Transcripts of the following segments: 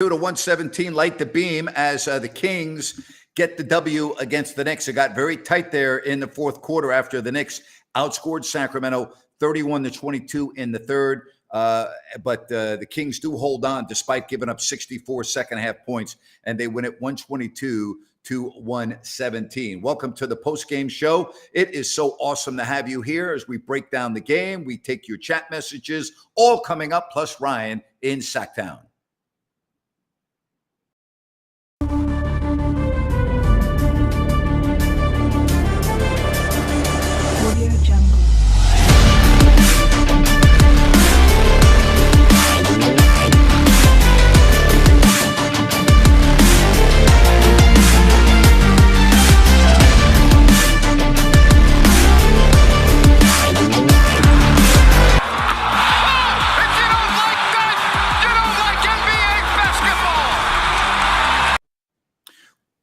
To 117, light the beam as the Kings get the W against the Knicks. It got very tight there in the fourth quarter after the Knicks outscored Sacramento 31-22 in the third. But the Kings do hold on despite giving up 64 second half points, and they win it 122-117. Welcome to the post-game show. It is so awesome to have you here as we break down the game. We take your chat messages, all coming up, plus Ryan in Sacktown.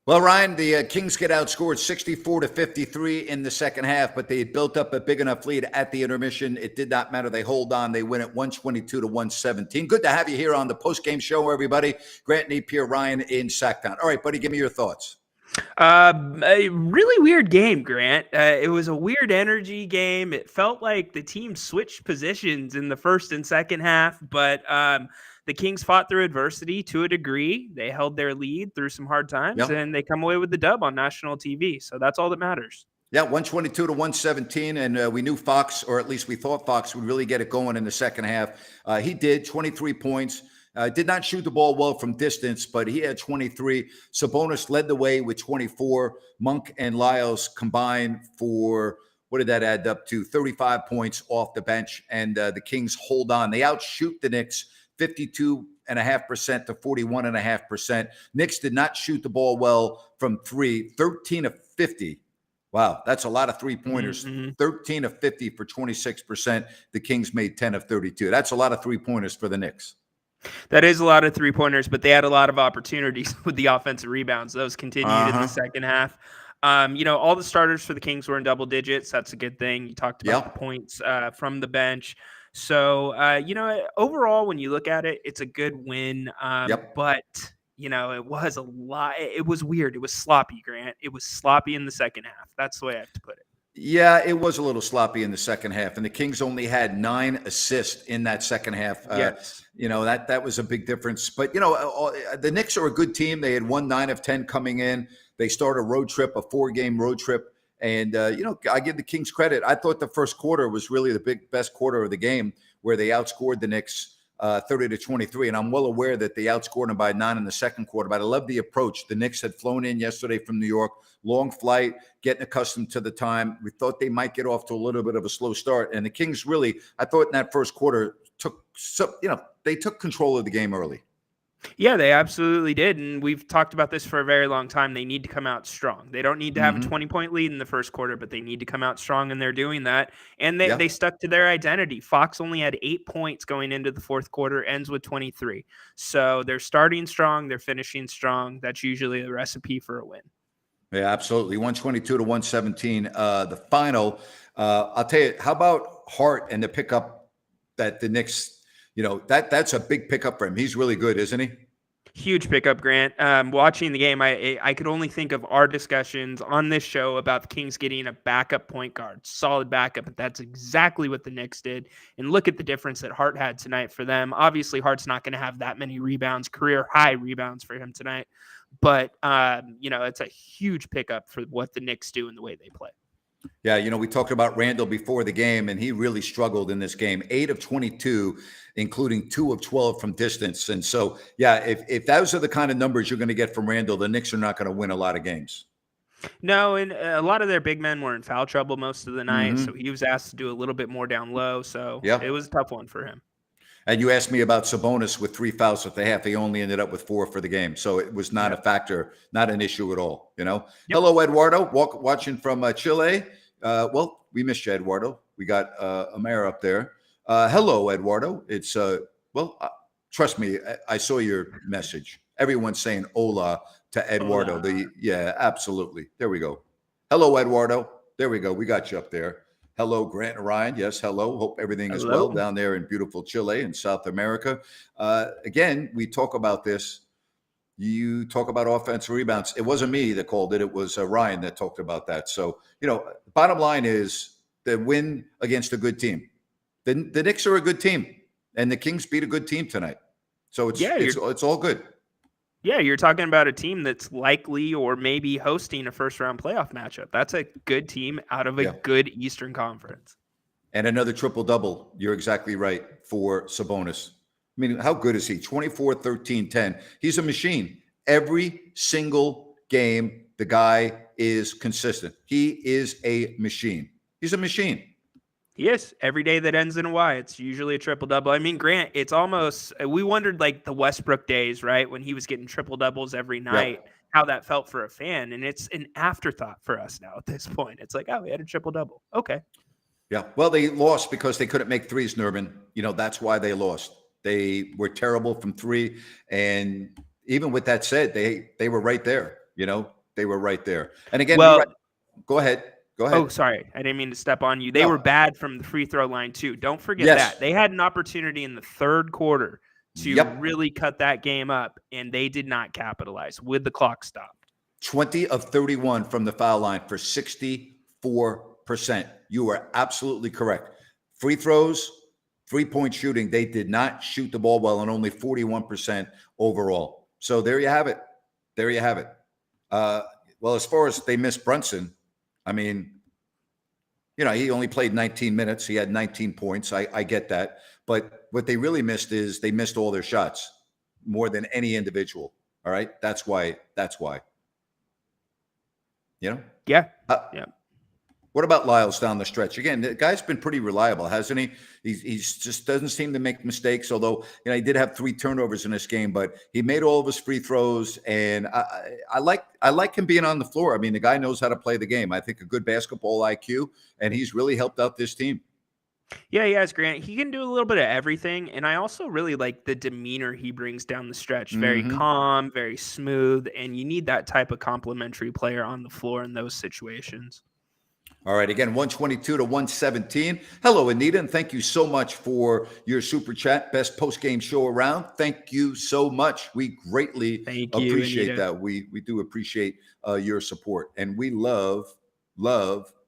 Well, Ryan, the Kings get outscored 64-53 in the second half, but they had built up a big enough lead at the intermission. It did not matter. They hold on. They win it 122-117. Good to have you here on the post-game show, everybody. Grant Napier, Ryan in Sacktown. All right, buddy, give me your thoughts. A really weird game, Grant. It was a weird energy game. It felt like the team switched positions in the first and second half, but the Kings fought through adversity to a degree. They held their lead through some hard times, and they come away with the dub on national TV. So that's all that matters. Yeah, 122-117, and we knew Fox, or at least we thought Fox would really get it going in the second half. He did, 23 points. Did not shoot the ball well from distance, but he had 23. Sabonis led the way with 24. Monk and Lyles combined for, what did that add up to? 35 points off the bench, and the Kings hold on. They outshoot the Knicks 52.5% to 41.5%. Knicks did not shoot the ball well from three, 13 of 50. Wow, that's a lot of three-pointers. 13 of 50 for 26%. The Kings made 10 of 32. That's a lot of three-pointers for the Knicks. That is a lot of three-pointers, but they had a lot of opportunities with the offensive rebounds. Those continued in the second half. All the starters for the Kings were in double digits. That's a good thing. You talked about the points from the bench. So, overall, when you look at it, it's a good win. But, it was a lot. It was weird. It was sloppy, Grant. It was sloppy in the second half. That's the way I have to put it. Yeah, it was a little sloppy in the second half, and the Kings only had 9 assists in that second half. That was a big difference. But, the Knicks are a good team. They had won 9 of 10 coming in. They start a road trip, a 4-game road trip. And, I give the Kings credit. I thought the first quarter was really the best quarter of the game where they outscored the Knicks 30-23. And I'm well aware that they outscored them by 9 in the second quarter. But I love the approach. The Knicks had flown in yesterday from New York. Long flight, getting accustomed to the time. We thought they might get off to a little bit of a slow start. And the Kings really, I thought in that first quarter, they took control of the game early. Yeah, they absolutely did. And we've talked about this for a very long time. They need to come out strong. They don't need to have a 20-point lead in the first quarter, but they need to come out strong, and they're doing that. And they stuck to their identity. Fox only had 8 points going into the fourth quarter, ends with 23. So they're starting strong. They're finishing strong. That's usually a recipe for a win. Yeah, absolutely. 122-117. The final, I'll tell you, how about Hart and the pickup that the Knicks, that's a big pickup for him. He's really good, isn't he? Huge pickup, Grant. Watching the game, I could only think of our discussions on this show about the Kings getting a backup point guard, solid backup, but that's exactly what the Knicks did. And look at the difference that Hart had tonight for them. Obviously, Hart's not going to have that many rebounds, career high rebounds for him tonight. But, it's a huge pickup for what the Knicks do and the way they play. Yeah, we talked about Randall before the game, and he really struggled in this game. 8 of 22, including 2 of 12 from distance. And so, yeah, if those are the kind of numbers you're going to get from Randall, the Knicks are not going to win a lot of games. No, and a lot of their big men were in foul trouble most of the night, so he was asked to do a little bit more down low. So it was a tough one for him. And you asked me about Sabonis with 3 fouls at the half. He only ended up with 4 for the game. So it was not a factor, not an issue at all, Hello, Eduardo, watching from Chile. Well, we missed you, Eduardo. We got Amara up there. Hello, Eduardo. It's, trust me, I saw your message. Everyone's saying hola to Eduardo. Yeah, absolutely. There we go. Hello, Eduardo. There we go. We got you up there. Hello, Grant and Ryan. Yes, hello. Hope everything is well down there in beautiful Chile in South America. Again, we talk about this. You talk about offensive rebounds. It wasn't me that called it. It was Ryan that talked about that. So, bottom line is the win against a good team. The Knicks are a good team, and the Kings beat a good team tonight. So it's all good. Yeah, you're talking about a team that's likely or maybe hosting a first-round playoff matchup. That's a good team out of a good Eastern Conference. And another triple-double. You're exactly right for Sabonis. I mean, how good is he? 24, 13, 10. He's a machine. Every single game, the guy is consistent. He is a machine. He's a machine. He is. Every day that ends in a Y, it's usually a triple-double. I mean, Grant, it's almost – we wondered like the Westbrook days, right, when he was getting triple-doubles every night, how that felt for a fan. And it's an afterthought for us now at this point. It's like, oh, we had a triple-double. Okay. Yeah. Well, they lost because they couldn't make threes, Nerman. That's why they lost. They were terrible from three. And even with that said, they were right there. They were right there. And again, go ahead. Oh, sorry. I didn't mean to step on you. They were bad from the free throw line, too. Don't forget that. They had an opportunity in the third quarter to really cut that game up, and they did not capitalize with the clock stopped. 20 of 31 from the foul line for 64%. You are absolutely correct. Free throws, three-point shooting, they did not shoot the ball well, and only 41% overall. So there you have it. Well, as far as they missed Brunson, I mean, he only played 19 minutes. He had 19 points. I get that. But what they really missed is they missed all their shots more than any individual. All right. That's why. Yeah. What about Lyles down the stretch? Again, the guy's been pretty reliable, hasn't he? He's just doesn't seem to make mistakes, although, he did have 3 turnovers in this game, but he made all of his free throws, and I like him being on the floor. I mean, the guy knows how to play the game. I think a good basketball IQ, and he's really helped out this team. Yeah, he has, Grant. He can do a little bit of everything, and I also really like the demeanor he brings down the stretch. Very calm, very smooth, and you need that type of complimentary player on the floor in those situations. All right, again, 122 to 117. Hello, Anita, and thank you so much for your super chat. Best post-game show around. Thank you so much. We greatly appreciate that. We do appreciate your support, and we love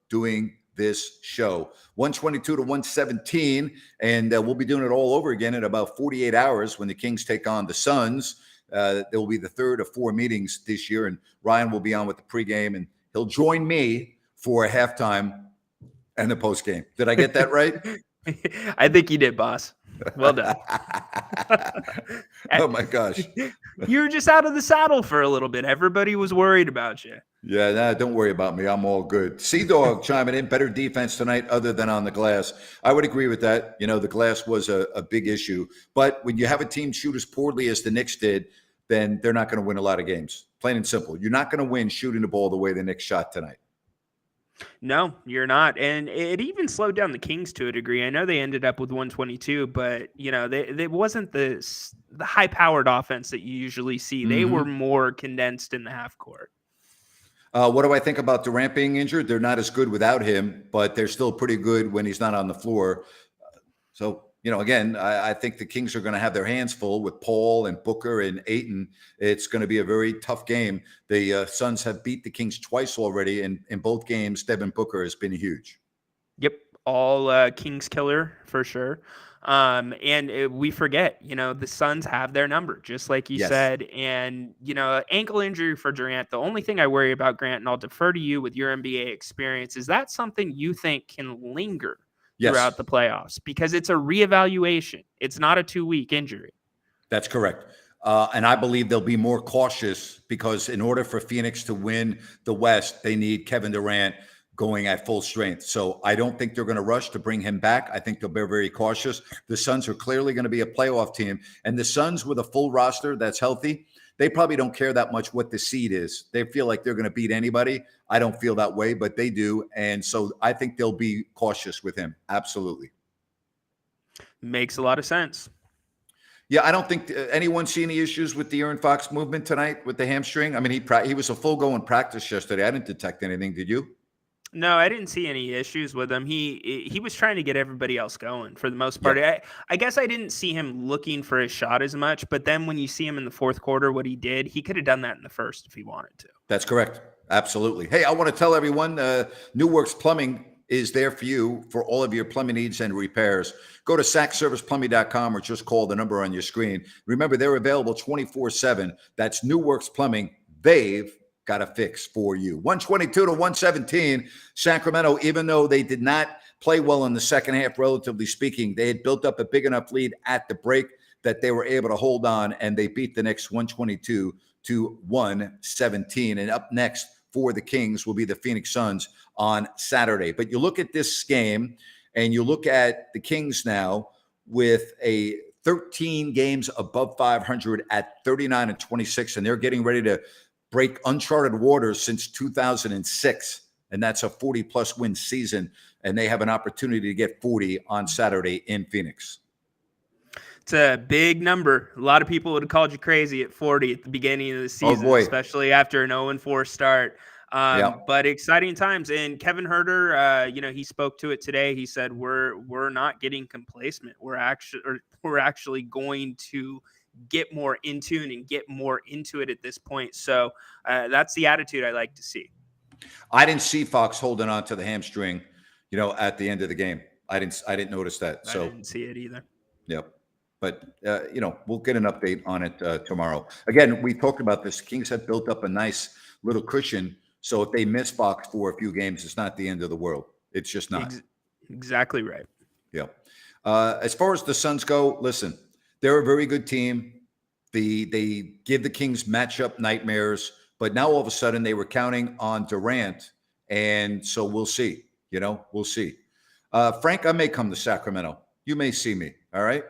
doing this show. 122 to 117, and we'll be doing it all over again in about 48 hours when the Kings take on the Suns. There will be the third of 4 meetings this year, and Ryan will be on with the pregame, and he'll join me for a halftime and the postgame. Did I get that right? I think you did, boss. Well done. Oh, my gosh. You were just out of the saddle for a little bit. Everybody was worried about you. Yeah, nah, don't worry about me. I'm all good. Sea-Dog chiming in. Better defense tonight other than on the glass. I would agree with that. The glass was a big issue. But when you have a team shoot as poorly as the Knicks did, then they're not going to win a lot of games. Plain and simple. You're not going to win shooting the ball the way the Knicks shot tonight. No, you're not. And it even slowed down the Kings to a degree. I know they ended up with 122, but, they wasn't the high-powered offense that you usually see. They were more condensed in the half court. What do I think about Durant being injured? They're not as good without him, but they're still pretty good when he's not on the floor. So, again, I think the Kings are going to have their hands full with Paul and Booker and Ayton. It's going to be a very tough game. The Suns have beat the Kings twice already, and in both games, Devin Booker has been huge. Yep, all Kings killer for sure. And we forget, the Suns have their number, just like you said. And, ankle injury for Durant, the only thing I worry about, Grant, and I'll defer to you with your NBA experience, is that something you think can linger throughout the playoffs? Because it's a reevaluation. It's not a 2-week injury. That's correct. And I believe they'll be more cautious because in order for Phoenix to win the West, they need Kevin Durant going at full strength. So I don't think they're going to rush to bring him back. I think they'll be very cautious. The Suns are clearly going to be a playoff team. And the Suns with a full roster that's healthy, they probably don't care that much what the seed is. They feel like they're going to beat anybody. I don't feel that way, but they do. And so I think they'll be cautious with him. Absolutely. Makes a lot of sense. Yeah, I don't think anyone see any issues with the Aaron Fox movement tonight with the hamstring. I mean, he was a full-go in practice yesterday. I didn't detect anything. Did you? No, I didn't see any issues with him. He was trying to get everybody else going for the most part. Yep, I guess I didn't see him looking for a shot as much, but then when you see him in the fourth quarter, what he did, he could have done that in the first if he wanted to. that's correct. Absolutely. Hey, I want to tell everyone, New Works Plumbing is there for you for all of your plumbing needs and repairs. Go to sackserviceplumbing.com or just call the number on your screen. Remember, they're available 24/7. That's New Works Plumbing. They've got a fix for you. 122 to 117. Sacramento, even though they did not play well in the second half, relatively speaking, they had built up a big enough lead at the break that they were able to hold on, and they beat the Knicks 122 to 117. And up next for the Kings will be the Phoenix Suns on Saturday. But you look at this game and you look at the Kings now with a 13 games above 500 at 39 and 26, and they're getting ready to break uncharted waters since 2006. And that's a 40-plus win season, and they have an opportunity to get 40 on Saturday in Phoenix. It's a big number. A lot of people would have called you crazy at 40 at the beginning of the season, especially after an 0-4 start. But exciting times. And Kevin Huerter, he spoke to it today. He said, we're not getting complacent. We're actually going to get more in tune and get more into it at this point. So that's the attitude I like to see. I didn't see Fox holding on to the hamstring, at the end of the game. I didn't notice that. So I didn't see it either. Yep. But, we'll get an update on it tomorrow. Again, we talked about this. Kings have built up a nice little cushion. So if they miss Fox for a few games, it's not the end of the world. It's just not. Exactly right. Yeah. As far as the Suns go, listen, they're a very good team. They give the Kings matchup nightmares, but now all of a sudden they were counting on Durant, and so we'll see. We'll see. Frank, I may come to Sacramento. You may see me. All right.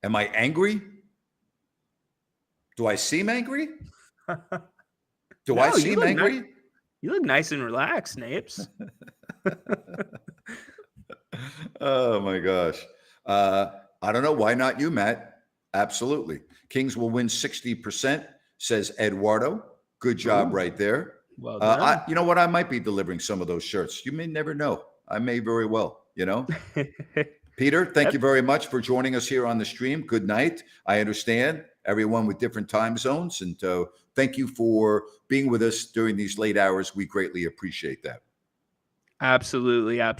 Am I angry? Do I seem angry? Do I seem angry? You look nice and relaxed, Napes. Oh, my gosh. I don't know. Why not you, Matt? Absolutely. Kings will win 60%, says Eduardo. Good job right there. Well done. You know what? I might be delivering some of those shirts. You may never know. I may very well, Peter, thank you very much for joining us here on the stream. Good night. I understand everyone with different time zones, and thank you for being with us during these late hours. We greatly appreciate that. Absolutely. Yeah.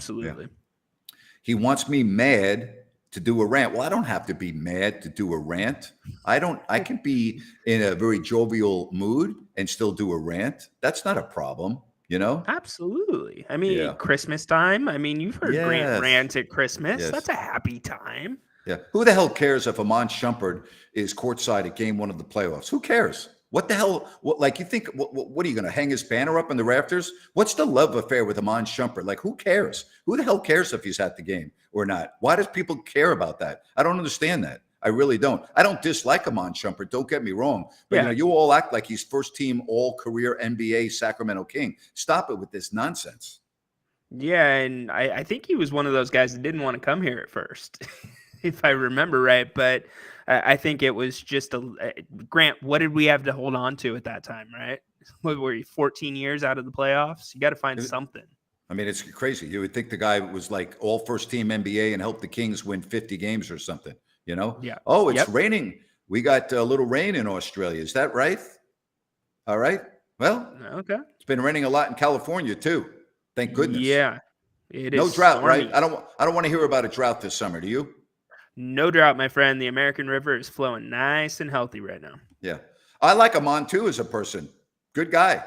He wants me mad to do a rant. Well, I don't have to be mad to do a rant. I can be in a very jovial mood and still do a rant. That's not a problem. Absolutely. I mean, Christmas time. I mean, you've heard Grant rant at Christmas. Yes. That's a happy time. Yeah. Who the hell cares if Iman Shumpert is courtside at game 1 of the playoffs? Who cares? What the hell? You think, what are you going to hang his banner up in the rafters? What's the love affair with Iman Shumpert? Who cares? Who the hell cares if he's at the game or not? Why does people care about that? I don't understand that. I really don't. I don't dislike Iman Shumpert. Don't get me wrong. But, you all act like he's first-team all-career NBA Sacramento King. Stop it with this nonsense. Yeah, and I think he was one of those guys that didn't want to come here at first, if I remember right. But I think it was just Grant, what did we have to hold on to at that time, right? What were you, 14 years out of the playoffs? You got to find something. I mean, it's crazy. You would think the guy was like all first-team NBA and helped the Kings win 50 games or something. Yeah. Oh, it's raining. We got a little rain in Australia. Is that right? All right. Well, okay. It's been raining a lot in California too. Thank goodness. Yeah. It is no drought, stormy. Right? I don't want to hear about a drought this summer. Do you? No drought, my friend. The American River is flowing nice and healthy right now. Yeah. I like Iman too as a person. Good guy.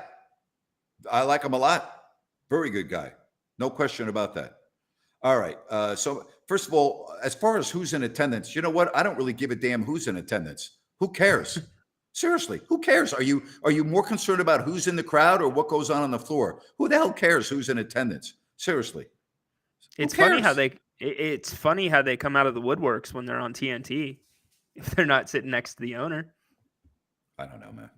I like him a lot. Very good guy. No question about that. All right. So first of all, as far as who's in attendance, you know what? I don't really give a damn who's in attendance. Who cares? Seriously, who cares? Are you more concerned about who's in the crowd or what goes on the floor? Who the hell cares who's in attendance? Seriously. It's funny how they come out of the woodworks when they're on TNT if they're not sitting next to the owner. I don't know, man.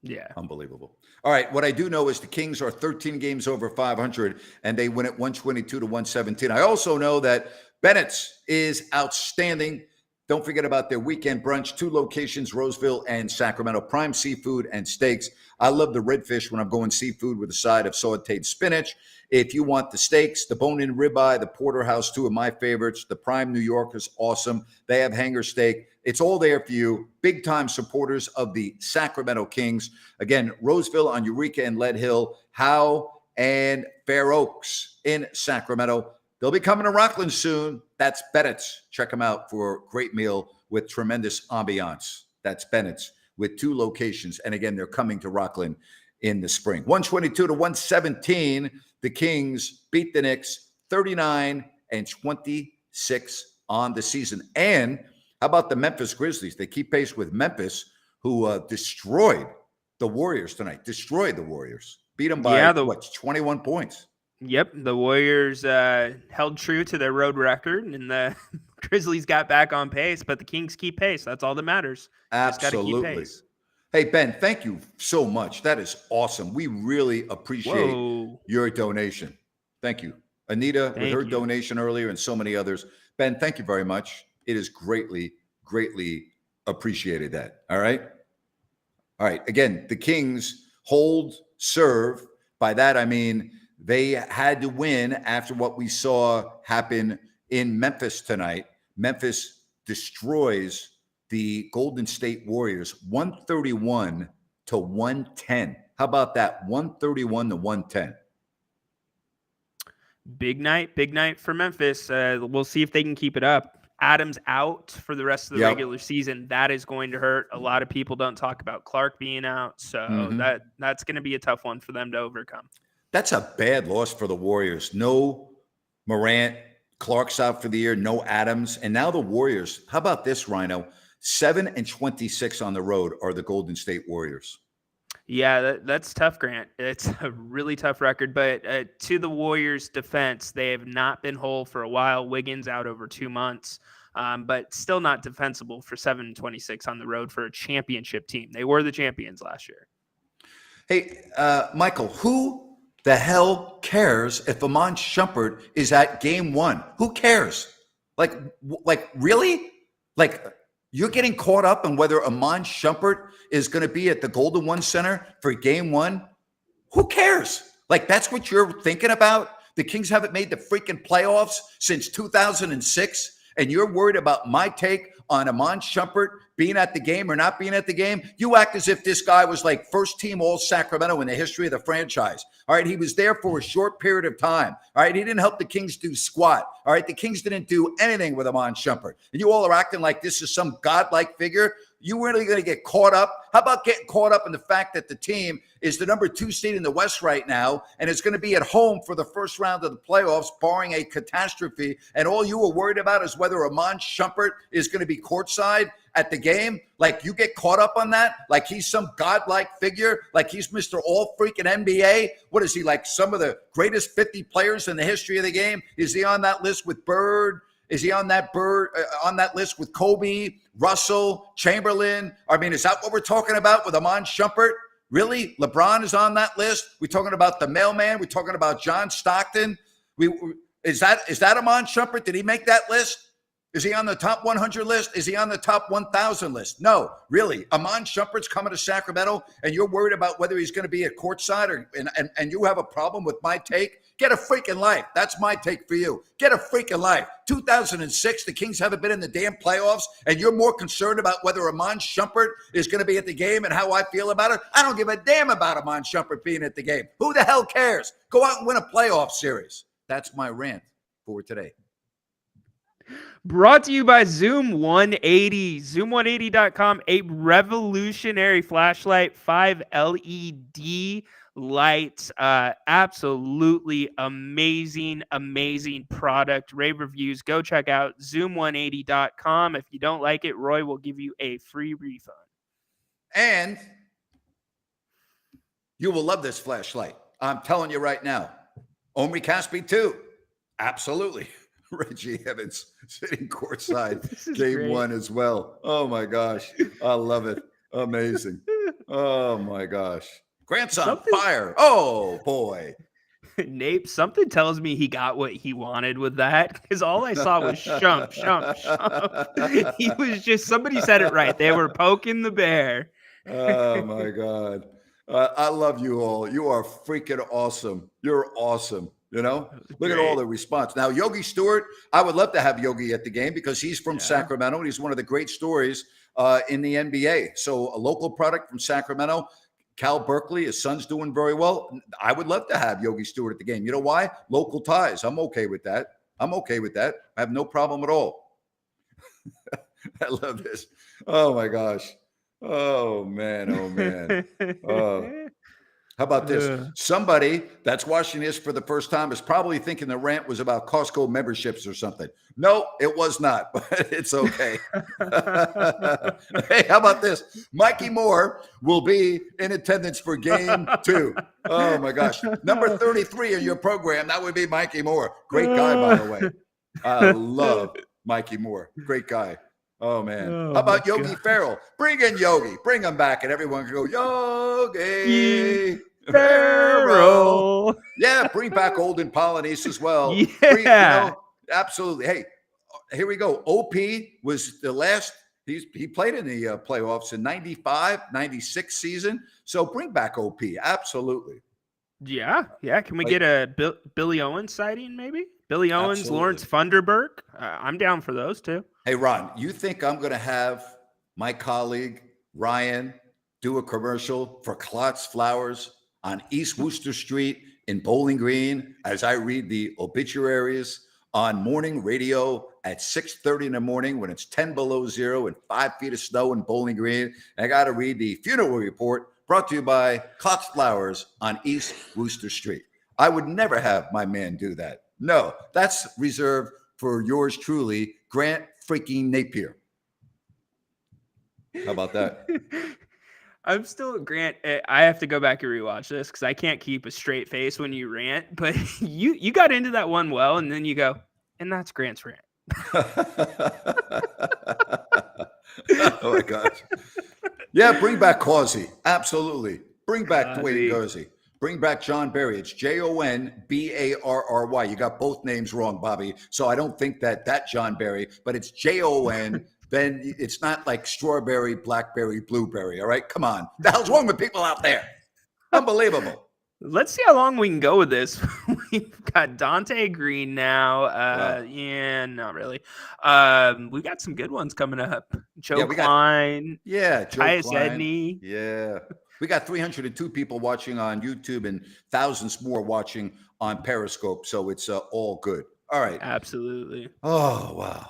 Yeah. Unbelievable. All right. What I do know is the Kings are 13 games over 500 and they win at 122 to 117. I also know that Bennett's is outstanding. Don't forget about their weekend brunch, 2 locations, Roseville and Sacramento. Prime seafood and steaks. I love the redfish when I'm going seafood with a side of sauteed spinach. If you want the steaks, the bone-in ribeye, the porterhouse, 2 of my favorites. The Prime New York is awesome. They have hanger steak. It's all there for you. Big-time supporters of the Sacramento Kings. Again, Roseville on Eureka and Lead Hill, Howe and Fair Oaks in Sacramento. They'll be coming to Rockland soon. That's Bennett's. Check them out for a great meal with tremendous ambiance. That's Bennett's with 2 locations. And again, they're coming to Rockland in the spring. 122-117. The Kings beat the Knicks 39-26 on the season. And how about the Memphis Grizzlies? They keep pace with Memphis, who destroyed the Warriors tonight. Destroyed the Warriors. Beat them by, 21 points. Yep, the Warriors held true to their road record, and the Grizzlies got back on pace, but the Kings keep pace. That's all that matters. Absolutely. Just gotta keep pace. Hey, Ben, thank you so much. That is awesome. We really appreciate your donation. Thank you. Anita, with her donation earlier, and so many others. Ben, thank you very much. It is greatly, greatly appreciated that. All right? All right. Again, the Kings hold serve. By that, I mean they had to win after what we saw happen in Memphis tonight. Memphis destroys the Golden State Warriors 131-110. How about that? 131-110. Big night for Memphis. We'll see if they can keep it up. Adams out for the rest of the regular season. That is going to hurt. A lot of people don't talk about Clark being out, so that's going to be a tough one for them to overcome. That's a bad loss for the Warriors. No Morant, Clark's out for the year, no Adams, and now the Warriors. How about this, Rhino? 7-26 on the road are the Golden State Warriors. Yeah, that's tough, Grant. It's a really tough record, but to the Warriors' defense, they have not been whole for a while. Wiggins out over 2 months, but still not defensible for 7-26 on the road for a championship team. They were the champions last year. Hey, Michael, who the hell cares if Iman Shumpert is at game 1? Who cares? Like really? Like, you're getting caught up on whether Iman Shumpert is going to be at the Golden One Center for game 1? Who cares? Like, that's what you're thinking about? The Kings haven't made the freaking playoffs since 2006, and you're worried about my take on Iman Shumpert being at the game or not being at the game? You act as if this guy was like first team All Sacramento in the history of the franchise. All right, he was there for a short period of time. All right, he didn't help the Kings do squat. All right, the Kings didn't do anything with Iman Shumpert. And you all are acting like this is some godlike figure. You really going to get caught up? How about getting caught up in the fact that the team is the number 2 seed in the West right now and is going to be at home for the first round of the playoffs, barring a catastrophe, and all you were worried about is whether Iman Shumpert is going to be courtside at the game? Like, you get caught up on that? Like he's some godlike figure? Like he's Mr. All freaking NBA? What is he, like some of the greatest 50 players in the history of the game? Is he on that list with Bird? Is he on that list with Kobe, Russell, Chamberlain? I mean, is that what we're talking about with Iman Shumpert? Really? LeBron is on that list? We're talking about the mailman? We're talking about John Stockton? Is that Iman Shumpert? Did he make that list? Is he on the top 100 list? Is he on the top 1,000 list? No, really. Iman Shumpert's coming to Sacramento, and you're worried about whether he's going to be at courtside, and you have a problem with my take? Get a freaking life. That's my take for you. Get a freaking life. 2006, the Kings haven't been in the damn playoffs, and you're more concerned about whether Iman Shumpert is going to be at the game and how I feel about it? I don't give a damn about Iman Shumpert being at the game. Who the hell cares? Go out and win a playoff series. That's my rant for today. Brought to you by Zoom 180. Zoom180.com, a revolutionary flashlight, 5 LED lights. Absolutely amazing product. Rave reviews. Go check out Zoom180.com. If you don't like it, Roy will give you a free refund. And you will love this flashlight. I'm telling you right now. Omri Caspi too. Absolutely. Reggie Evans sitting courtside game great. 1 as well. Oh my gosh. I love it. Amazing. Oh my gosh. Grant's on fire. Oh boy. Nape, something tells me he got what he wanted with that, because all I saw was shump. He was just, somebody said it right. They were poking the bear. Oh my God. I love you all. You are freaking awesome. You're awesome. Look at all Great. the response. Now, Yogi Stewart, I would love to have Yogi at the game because he's from Sacramento and he's one of the great stories in the NBA. So a local product from Sacramento. Cal Berkeley, his son's doing very well. I would love to have Yogi Stewart at the game. You know why? Local ties. I'm okay with that. I have no problem at all. I love this. Oh my gosh. Oh man. Oh man. How about this? Somebody that's watching this for the first time is probably thinking the rant was about Costco memberships or something. No, it was not, but it's okay. Hey, how about this? Mikey Moore will be in attendance for game 2. Oh my gosh. Number 33 in your program, that would be Mikey Moore. Great guy, by the way. I love Mikey Moore. Great guy. Oh man. How about Yogi Ferrell? Bring in Yogi. Bring him back and everyone can go, Yogi Ferrell. Yeah, bring back Olden Polynice as well. Yeah. Absolutely. Hey, here we go. OP was the last. He played in the playoffs in 95, 96 season. So bring back OP. Absolutely. Yeah. Can we get a Billy Owens sighting maybe? Billy Owens, absolutely. Lawrence Funderburk. I'm down for those too. Hey, Ron, you think I'm going to have my colleague Ryan do a commercial for Klotz Flowers on East Wooster Street in Bowling Green as I read the obituaries on morning radio at 6:30 in the morning when it's 10 below zero and 5 feet of snow in Bowling Green? And I got to read the funeral report brought to you by Klotz Flowers on East Wooster Street. I would never have my man do that. No, that's reserved for yours truly, Grant freaking Napier. How about that? I'm still Grant. I have to go back and rewatch this because I can't keep a straight face when you rant. But you got into that one well, and then you go, and that's Grant's rant. Oh my gosh! Yeah, bring back Causey. Absolutely, bring back Dwayne Causey. Bring back John Barry. It's Jonbarry. You got both names wrong, Bobby. So I don't think that John Barry, but it's Jon. Then it's not like strawberry, blackberry, blueberry. All right, come on. What the hell's wrong with people out there? Unbelievable. Let's see how long we can go with this. We've got Dante Green now. Wow. Yeah, not really. We've got some good ones coming up. Joe Klein. Joe Tyus Klein. Edney. Yeah. We got 302 people watching on YouTube and thousands more watching on Periscope. So it's all good. All right. Absolutely. Oh, wow.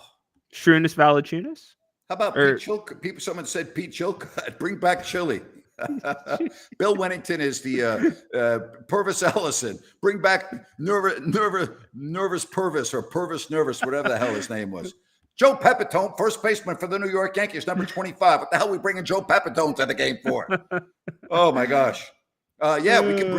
Shrewdness Valachunas? How about Pete Chilcott? Someone said Pete Chilcott. Bring back chili. Bill Wennington is the Purvis Ellison. Bring back Nervous Purvis or Purvis Nervous, whatever the hell his name was. Joe Pepitone, first baseman for the New York Yankees, number 25. What the hell are we bringing Joe Pepitone to the game for? Oh my gosh. Yeah, we can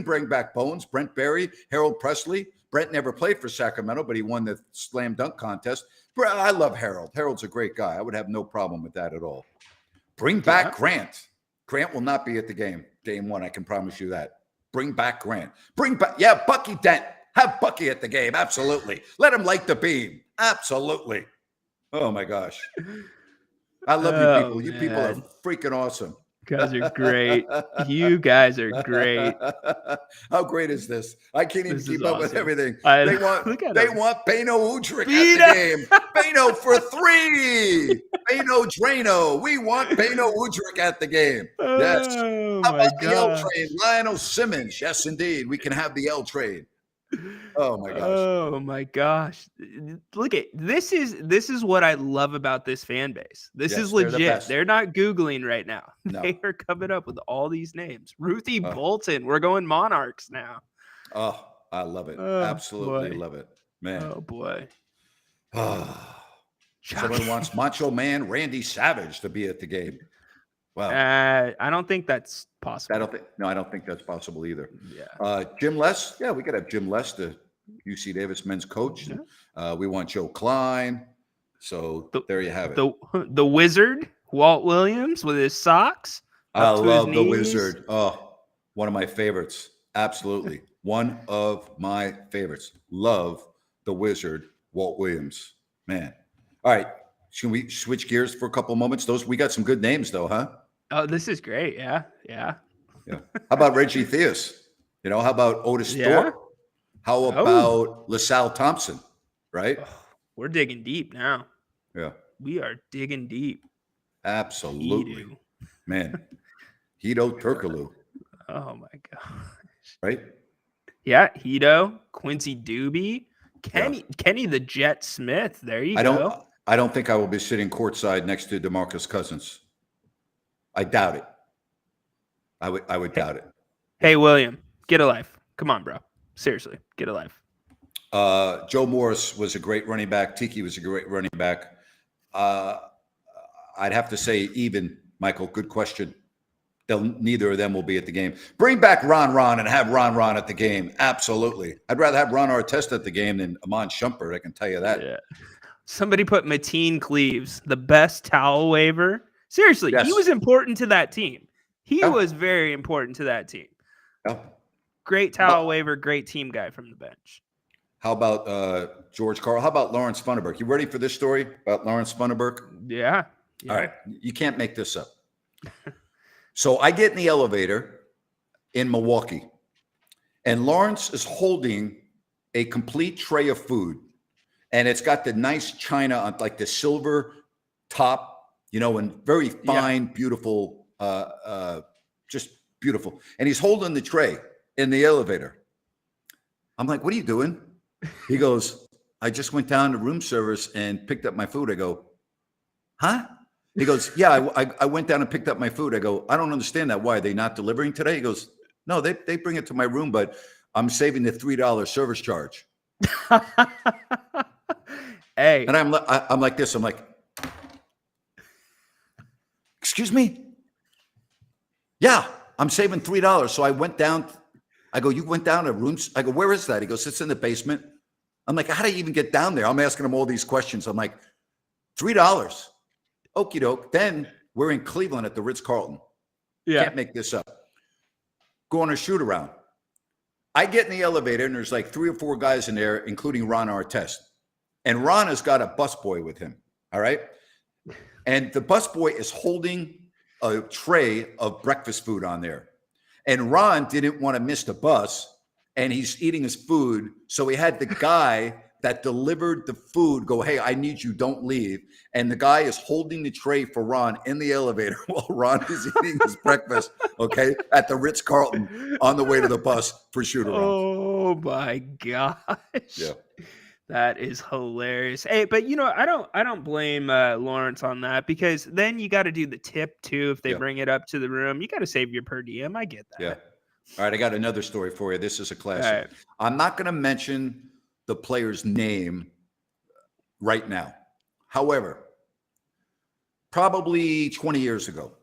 bring back Bones, Brent Berry, Harold Presley. Brent never played for Sacramento, but he won the slam dunk contest. I love Harold. Harold's a great guy. I would have no problem with that at all. Bring back Grant. Grant will not be at the game 1. I can promise you that. Bring back Grant. Bucky Dent. Have Bucky at the game. Absolutely. Let him light the beam. Absolutely. Oh my gosh. I love you people. You people are freaking awesome. You guys are great. You guys are great. How great is this? I can't even keep up with everything. They want Beno Udrich at the game. Beno for 3. Beno Drano. We want Beno Udrich at the game. Yes. How about the L train? Lionel Simmons. Yes, indeed. We can have the L train. Oh my gosh. Oh my gosh. Look at this is what I love about this fan base. This is legit. They're not Googling right now. No. They are coming up with all these names. Ruthie Bolton. We're going Monarchs now. Oh, I love it. Absolutely love it. Man. Oh boy. Someone wants Macho Man Randy Savage to be at the game. Wow. I don't think that's possible. I don't think that's possible either. Yeah. Jim Les. Yeah, we could have Jim Les, the UC Davis men's coach. Yeah. We want Joe Klein. So there you have it. The Wizard, Walt Williams with his socks. I love the Wizard. Oh, one of my favorites. Absolutely. One of my favorites. Love the Wizard, Walt Williams. Man. All right. Should we switch gears for a couple moments? We got some good names, though, huh? Oh, this is great. Yeah. Yeah. How about Reggie Theus? How about Otis Thorpe? How about LaSalle Thompson? Right? Oh, we're digging deep now. Yeah. We are digging deep. Absolutely. Hedo. Man. Hedo Turkoglu. Oh, my gosh. Right? Yeah. Hedo, Quincy Doobie, Kenny the Jet Smith. There you go. I don't think I will be sitting courtside next to DeMarcus Cousins. I doubt it. I would doubt it. Hey, William, get a life. Come on, bro. Seriously, get a life. Joe Morris was a great running back. Tiki was a great running back. I'd have to say even, Michael, good question. Neither of them will be at the game. Bring back Ron and have Ron at the game. Absolutely. I'd rather have Ron Artest at the game than Iman Shumpert, I can tell you that. Yeah. Somebody put Mateen Cleaves, the best towel waver. Seriously, He was important to that team. He was very important to that team. Yeah. Great towel waver, great team guy from the bench. How about George Karl? How about Lawrence Funderburk? You ready for this story about Lawrence Funderburk? Yeah. All right. You can't make this up. So I get in the elevator in Milwaukee, and Lawrence is holding a complete tray of food, and it's got the nice china on, like the silver top, and very fine, beautiful, just beautiful. And he's holding the tray in the elevator. I'm like, what are you doing? He goes, I just went down to room service and picked up my food. I go, huh? He goes, yeah, I went down and picked up my food. I go, I don't understand that. Why? Are they not delivering today? He goes, no, they bring it to my room, but I'm saving the $3 service charge. Hey. And I'm like this. I'm like, excuse me? Yeah, I'm saving $3. So I went down. I go, you went down to rooms? I go, where is that? He goes, it's in the basement. I'm like, how do you even get down there? I'm asking him all these questions. I'm like, $3. Okie doke. Then we're in Cleveland at the Ritz-Carlton. Yeah. Can't make this up. Go on a shoot around. I get in the elevator, and there's like 3 or 4 guys in there, including Ron Artest. And Ron has got a busboy with him. All right. And the busboy is holding a tray of breakfast food on there. And Ron didn't want to miss the bus, and he's eating his food. So he had the guy that delivered the food go, hey, I need you, don't leave. And the guy is holding the tray for Ron in the elevator while Ron is eating his breakfast, okay, at the Ritz-Carlton on the way to the bus for shoot-around. Oh, my gosh. Yeah. That is hilarious. Hey, but I don't blame Lawrence on that, because then you got to do the tip too. If they bring it up to the room, you got to save your per diem. I get that. Yeah. All right. I got another story for you. This is a classic. Right. I'm not going to mention the player's name right now. However, probably 20 years ago,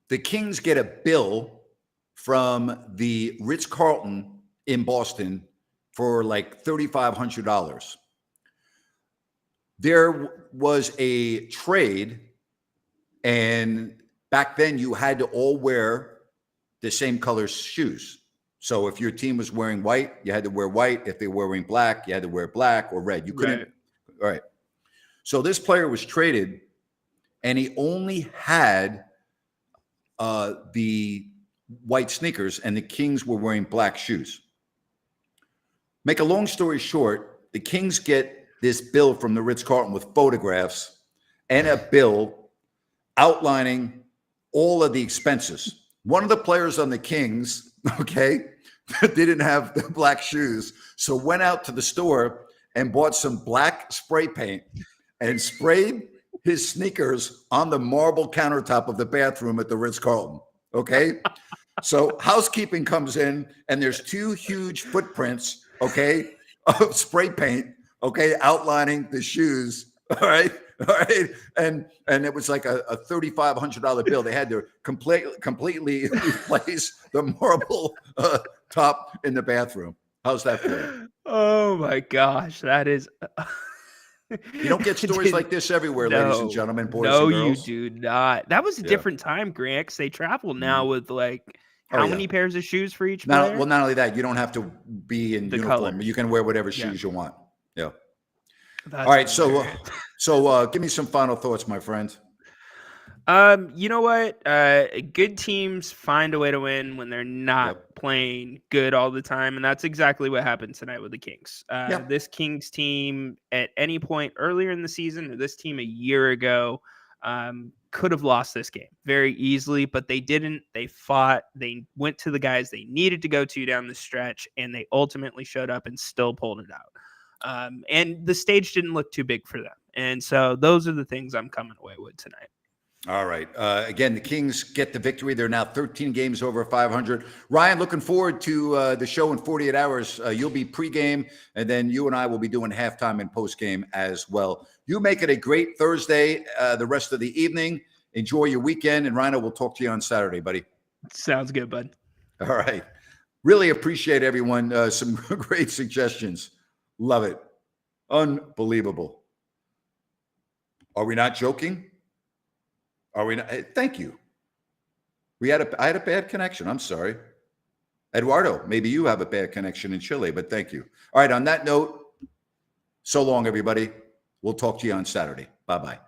the Kings get a bill from the Ritz-Carlton in Boston for like $3,500. There was a trade, and back then you had to all wear the same color shoes. So if your team was wearing white, you had to wear white. If they were wearing black, you had to wear black or red. You couldn't. Right. All right. So this player was traded, and he only had the white sneakers, and the Kings were wearing black shoes. Make a long story short, the Kings get this bill from the Ritz-Carlton with photographs and a bill outlining all of the expenses. One of the players on the Kings, okay, didn't have the black shoes, so went out to the store and bought some black spray paint and sprayed his sneakers on the marble countertop of the bathroom at the Ritz-Carlton, okay? So housekeeping comes in, and there's 2 huge footprints, okay, of spray paint, okay, outlining the shoes. All right. And it was like a $3,500 bill. They had to completely replace the marble top in the bathroom. How's that for you? Oh my gosh, that is. You don't get stories like this everywhere, ladies and gentlemen, boys and girls. No, you do not. That was a different time, Grant, because they travel now with like How many pairs of shoes for each Not, player? well, not only that, you don't have to be in The uniform. colors. You can wear whatever shoes you want. Yeah. That's All right. So give me some final thoughts, my friend. You know what? Good teams find a way to win when they're not playing good all the time, and that's exactly what happened tonight with the Kings. This Kings team, at any point earlier in the season, or this team a year ago, could have lost this game very easily, but they didn't. They fought. They went to the guys they needed to go to down the stretch, and they ultimately showed up and still pulled it out. And the stage didn't look too big for them, and so those are the things I'm coming away with tonight. All right. Again, the Kings get the victory. They're now 13 games over 500. Ryan, looking forward to the show in 48 hours. You'll be pregame, and then you and I will be doing halftime and postgame as well. You make it a great Thursday, the rest of the evening. Enjoy your weekend, and Rhino, we'll talk to you on Saturday, buddy. Sounds good, bud. All right. Really appreciate everyone. Some great suggestions. Love it. Unbelievable. Are we not joking? Are we not? Thank you. I had a bad connection. I'm sorry. Eduardo, maybe you have a bad connection in Chile, but thank you. All right. On that note, so long, everybody. We'll talk to you on Saturday. Bye-bye.